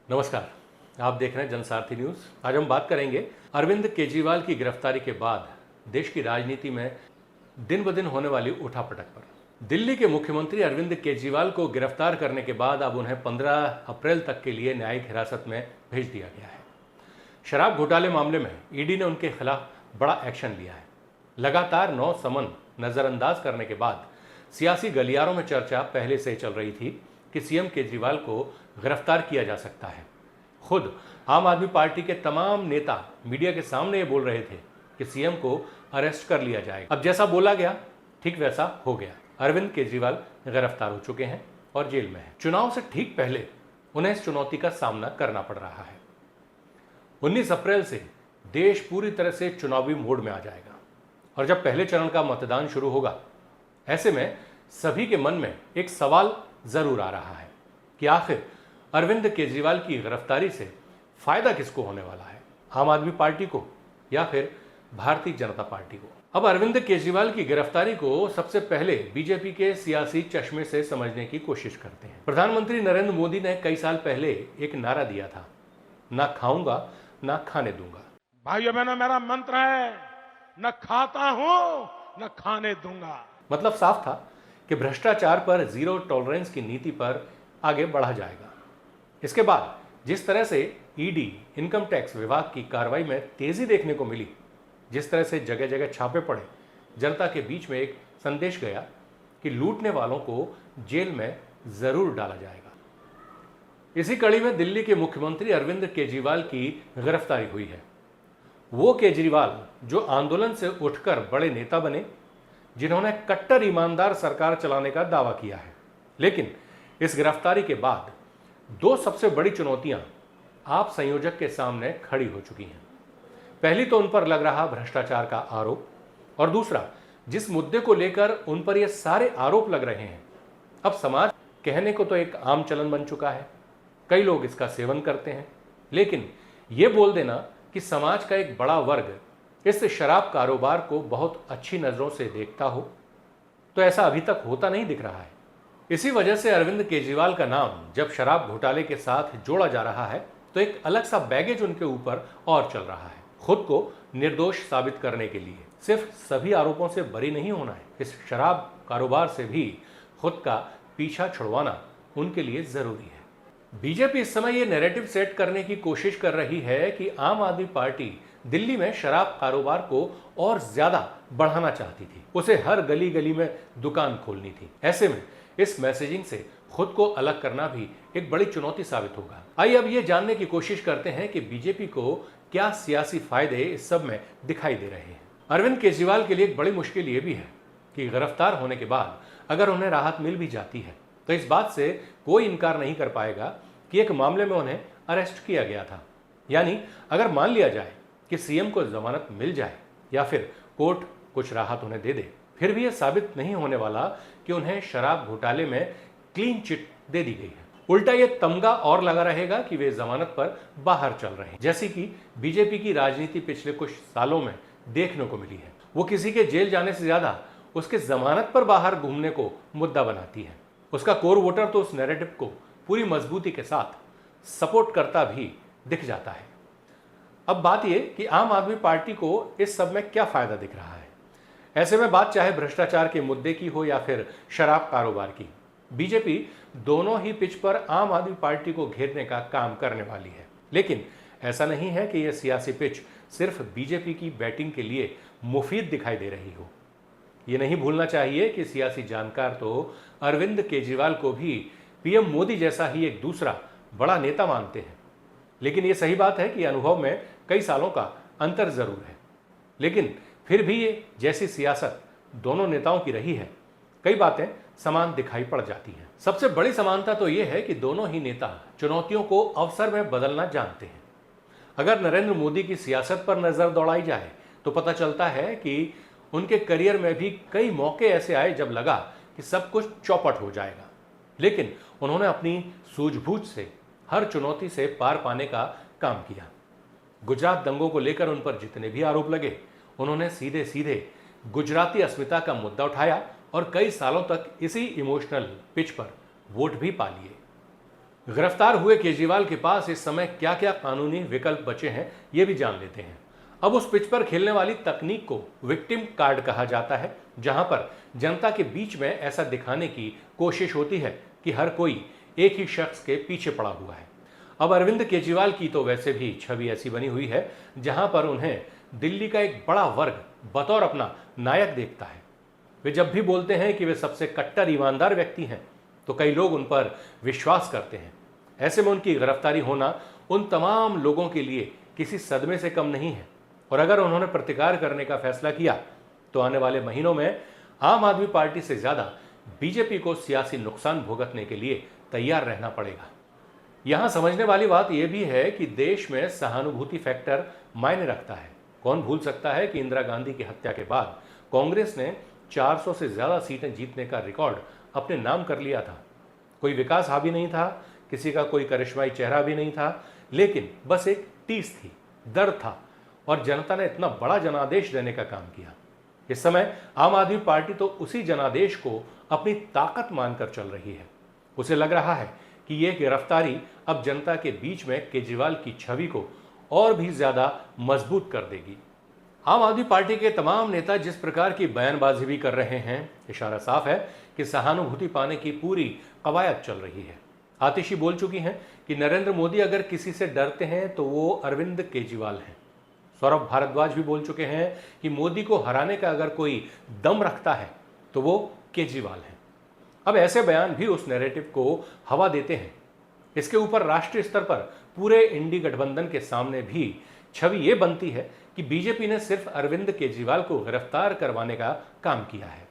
नमस्कार, आप देख रहे हैं जनसारथी न्यूज। आज हम बात करेंगे अरविंद केजरीवाल की गिरफ्तारी के बाद देश की राजनीति में दिन ब दिन होने वाली उठापटक पर। दिल्ली के मुख्यमंत्री अरविंद केजरीवाल को गिरफ्तार करने के बाद अब उन्हें 15 अप्रैल तक के लिए न्यायिक हिरासत में भेज दिया गया है। शराब घोटाले मामले में ईडी ने उनके खिलाफ बड़ा एक्शन लिया है। लगातार 9 समन नजरअंदाज करने के बाद सियासी गलियारों में चर्चा पहले से चल रही थी कि सीएम केजरीवाल को गिरफ्तार किया जा सकता है। खुद आम आदमी पार्टी के तमाम नेता मीडिया के सामने ये बोल रहे थे कि सीएम को अरेस्ट कर लिया जाएगा। अब जैसा बोला गया ठीक वैसा हो गया। अरविंद केजरीवाल गिरफ्तार हो चुके हैं और जेल में हैं। चुनाव से ठीक पहले उन्हें इस चुनौती का सामना करना पड़ रहा है। 19 अप्रैल से देश पूरी तरह से चुनावी मोड में आ जाएगा और जब पहले चरण का मतदान शुरू होगा, ऐसे में सभी के मन में एक सवाल जरूर आ रहा है कि आखिर अरविंद केजरीवाल की गिरफ्तारी से फायदा किसको होने वाला है, आम आदमी पार्टी को या फिर भारतीय जनता पार्टी को। अब अरविंद केजरीवाल की गिरफ्तारी को सबसे पहले बीजेपी के सियासी चश्मे से समझने की कोशिश करते हैं। प्रधानमंत्री नरेंद्र मोदी ने कई साल पहले एक नारा दिया था, ना खाऊंगा ना खाने दूंगा। भाइयों बहनों, मेरा मंत्र है, न खाता हूं न खाने दूंगा। मतलब साफ था कि भ्रष्टाचार पर जीरो टॉलरेंस की नीति पर आगे बढ़ा जाएगा। इसके बाद जिस तरह से ईडी इनकम टैक्स विभाग की कार्रवाई में तेजी देखने को मिली, जिस तरह से जगह जगह छापे पड़े, जनता के बीच में एक संदेश गया कि लूटने वालों को जेल में जरूर डाला जाएगा। इसी कड़ी में दिल्ली के मुख्यमंत्री अरविंद केजरीवाल की गिरफ्तारी हुई है। वो केजरीवाल जो आंदोलन से उठकर बड़े नेता बने, जिन्होंने कट्टर ईमानदार सरकार चलाने का दावा किया है। लेकिन इस गिरफ्तारी के बाद 2 सबसे बड़ी चुनौतियां आप संयोजक के सामने खड़ी हो चुकी हैं। पहली तो उन पर लग रहा भ्रष्टाचार का आरोप, और दूसरा जिस मुद्दे को लेकर उन पर ये सारे आरोप लग रहे हैं, अब समाज कहने को तो एक आम चलन बन चुका है। कई लोग इसका सेवन करते हैं, लेकिन ये बोल देना कि समाज का एक बड़ा वर्ग इस शराब कारोबार को बहुत अच्छी नजरों से देखता हो, तो ऐसा अभी तक होता नहीं दिख रहा है। इसी वजह से अरविंद केजरीवाल का नाम जब शराब घोटाले के साथ जोड़ा जा रहा है, तो एक अलग सा बैगेज उनके ऊपर और चल रहा है। खुद को निर्दोष साबित करने के लिए सिर्फ सभी आरोपों से बरी नहीं होना है, इस शराब कारोबार से भी खुद का पीछा छुड़वाना उनके लिए जरूरी है। बीजेपी इस समय ये नैरेटिव सेट करने की कोशिश कर रही है कि आम आदमी पार्टी दिल्ली में शराब कारोबार को और ज्यादा बढ़ाना चाहती थी, उसे हर गली गली में दुकान खोलनी थी। ऐसे में इस मैसेजिंग से खुद को अलग करना भी एक बड़ी चुनौती साबित होगा। आइए अब ये जानने की कोशिश करते हैं कि बीजेपी को क्या सियासी फायदे इस सब में दिखाई दे रहे हैं। अरविंद केजरीवाल के लिए एक बड़ी मुश्किल ये भी है कि गिरफ्तार होने के बाद अगर उन्हें राहत मिल भी जाती है, तो इस बात से कोई इनकार नहीं कर पाएगा कि एक मामले में उन्हें अरेस्ट किया गया था। यानी अगर मान लिया जाए कि सीएम को जमानत मिल जाए या फिर कोर्ट कुछ राहत उन्हें दे दे, फिर भी यह साबित नहीं होने वाला कि उन्हें शराब घोटाले में क्लीन चिट दे दी गई है। उल्टा यह तमगा और लगा रहेगा कि वे जमानत पर बाहर चल रहे हैं, जैसी कि बीजेपी की राजनीति पिछले कुछ सालों में देखने को मिली है। वो किसी के जेल जाने से ज्यादा उसके जमानत पर बाहर घूमने को मुद्दा बनाती है। उसका कोर वोटर तो उस नैरेटिव को पूरी मजबूती के साथ सपोर्ट करता भी दिख जाता है। अब बात यह कि आम आदमी पार्टी को इस सब में क्या फायदा दिख रहा है। ऐसे में बात चाहे भ्रष्टाचार के मुद्दे की हो या फिर शराब कारोबार की, बीजेपी दोनों ही पिच पर आम आदमी पार्टी को घेरने का काम करने वाली है। लेकिन ऐसा नहीं है कि यह सियासी पिच सिर्फ बीजेपी की बैटिंग के लिए मुफीद दिखाई दे रही हो। यह नहीं भूलना चाहिए कि सियासी जानकार तो अरविंद केजरीवाल को भी पीएम मोदी जैसा ही एक दूसरा बड़ा नेता मानते हैं। लेकिन यह सही बात है कि अनुभव में कई सालों का अंतर जरूर है, लेकिन फिर भी ये जैसी सियासत दोनों नेताओं की रही है, कई बातें समान दिखाई पड़ जाती हैं। सबसे बड़ी समानता तो ये है कि दोनों ही नेता चुनौतियों को अवसर में बदलना जानते हैं। अगर नरेंद्र मोदी की सियासत पर नजर दौड़ाई जाए तो पता चलता है कि उनके करियर में भी कई मौके ऐसे आए जब लगा कि सब कुछ चौपट हो जाएगा, लेकिन उन्होंने अपनी सूझबूझ से हर चुनौती से पार पाने का काम किया। गुजरात दंगों को लेकर उन पर जितने भी आरोप लगे, उन्होंने सीधे सीधे गुजराती अस्मिता का मुद्दा उठाया और कई सालों तक इसी इमोशनल पिच पर वोट भी पा लिए। गिरफ्तार हुए केजरीवाल के पास इस समय क्या क्या कानूनी विकल्प बचे हैं, ये भी जान लेते हैं। अब उस पिच पर खेलने वाली तकनीक को विक्टिम कार्ड कहा जाता है, जहां पर जनता के बीच में ऐसा दिखाने की कोशिश होती है कि हर कोई एक ही शख्स के पीछे पड़ा हुआ है। अब अरविंद केजरीवाल की तो वैसे भी छवि ऐसी बनी हुई है जहां पर उन्हें दिल्ली का एक बड़ा वर्ग बतौर अपना नायक देखता है। वे जब भी बोलते हैं कि वे सबसे कट्टर ईमानदार व्यक्ति हैं, तो कई लोग उन पर विश्वास करते हैं। ऐसे में उनकी गिरफ्तारी होना उन तमाम लोगों के लिए किसी सदमे से कम नहीं है। और अगर उन्होंने प्रतिकार करने का फैसला किया तो आने वाले महीनों में आम आदमी पार्टी से ज्यादा बीजेपी को सियासी नुकसान भुगतने के लिए तैयार रहना पड़ेगा। यहां समझने वाली बात यह भी है कि देश में सहानुभूति फैक्टर मायने रखता है। कौन भूल सकता है कि इंदिरा गांधी की हत्या के बाद कांग्रेस ने 400 से ज्यादा सीटें जीतने का रिकॉर्ड अपने नाम कर लिया था। कोई विकास हावी नहीं था, किसी का कोई करिश्माई चेहरा भी नहीं था, लेकिन बस एक टीस थी, डर था, और जनता ने इतना बड़ा जनादेश देने का काम किया। इस समय आम आदमी पार्टी तो उसी जनादेश को अपनी ताकत मानकर चल रही है। उसे लग रहा है कि यह गिरफ्तारी अब जनता के बीच में केजरीवाल की छवि को और भी ज्यादा मजबूत कर देगी। आम आदमी पार्टी के तमाम नेता जिस प्रकार की बयानबाजी भी कर रहे हैं, इशारा साफ है कि सहानुभूति पाने की पूरी कवायद चल रही है। आतिशी बोल चुकी हैं कि नरेंद्र मोदी अगर किसी से डरते हैं तो वो अरविंद केजरीवाल हैं। सौरभ भारद्वाज भी बोल चुके हैं कि मोदी को हराने का अगर कोई दम रखता है तो वो केजरीवाल हैं। अब ऐसे बयान भी उस नैरेटिव को हवा देते हैं। इसके ऊपर राष्ट्रीय स्तर पर पूरे इंडी गठबंधन के सामने भी छवि ये बनती है कि बीजेपी ने सिर्फ अरविंद केजरीवाल को गिरफ्तार करवाने का काम किया है।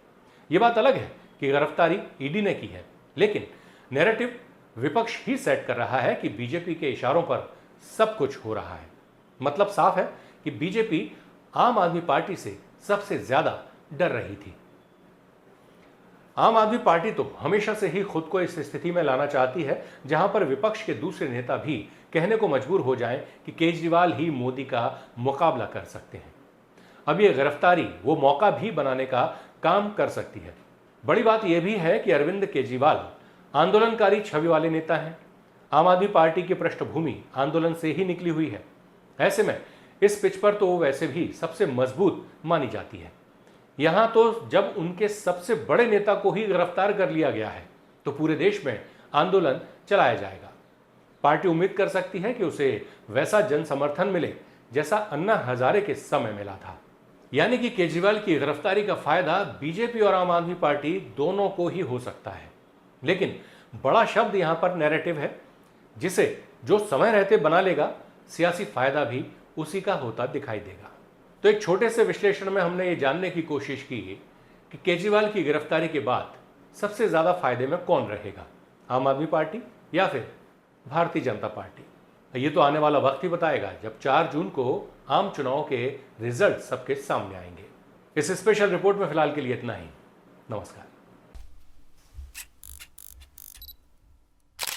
ये बात अलग है कि गिरफ्तारी ईडी ने की है, लेकिन नैरेटिव विपक्ष ही सेट कर रहा है कि बीजेपी के इशारों पर सब कुछ हो रहा है। मतलब साफ है कि बीजेपी आम आदमी पार्टी से सबसे ज्यादा डर रही थी। आम आदमी पार्टी तो हमेशा से ही खुद को इस स्थिति में लाना चाहती है जहां पर विपक्ष के दूसरे नेता भी कहने को मजबूर हो जाएं कि केजरीवाल ही मोदी का मुकाबला कर सकते हैं। अब यह गिरफ्तारी वो मौका भी बनाने का काम कर सकती है। बड़ी बात यह भी है कि अरविंद केजरीवाल आंदोलनकारी छवि वाले नेता हैं। आम आदमी पार्टी की पृष्ठभूमि आंदोलन से ही निकली हुई है। ऐसे में इस पिच पर तो वो वैसे भी सबसे मजबूत मानी जाती है। यहां तो जब उनके सबसे बड़े नेता को ही गिरफ्तार कर लिया गया है तो पूरे देश में आंदोलन चलाया जाएगा। पार्टी उम्मीद कर सकती है कि उसे वैसा जन समर्थन मिले जैसा अन्ना हजारे के समय मिला था। यानी कि केजरीवाल की गिरफ्तारी का फायदा बीजेपी और आम आदमी पार्टी दोनों को ही हो सकता है। लेकिन बड़ा शब्द यहां पर नैरेटिव है, जिसे जो समय रहते बना लेगा, सियासी फायदा भी उसी का होता दिखाई देगा। तो एक छोटे से विश्लेषण में हमने ये जानने की कोशिश की कि केजरीवाल की गिरफ्तारी के बाद सबसे ज्यादा फायदे में कौन रहेगा, आम आदमी पार्टी या फिर भारतीय जनता पार्टी। ये तो आने वाला वक्त ही बताएगा, जब 4 जून को आम चुनाव के रिजल्ट सबके सामने आएंगे। इस स्पेशल रिपोर्ट में फिलहाल के लिए इतना ही। नमस्कार।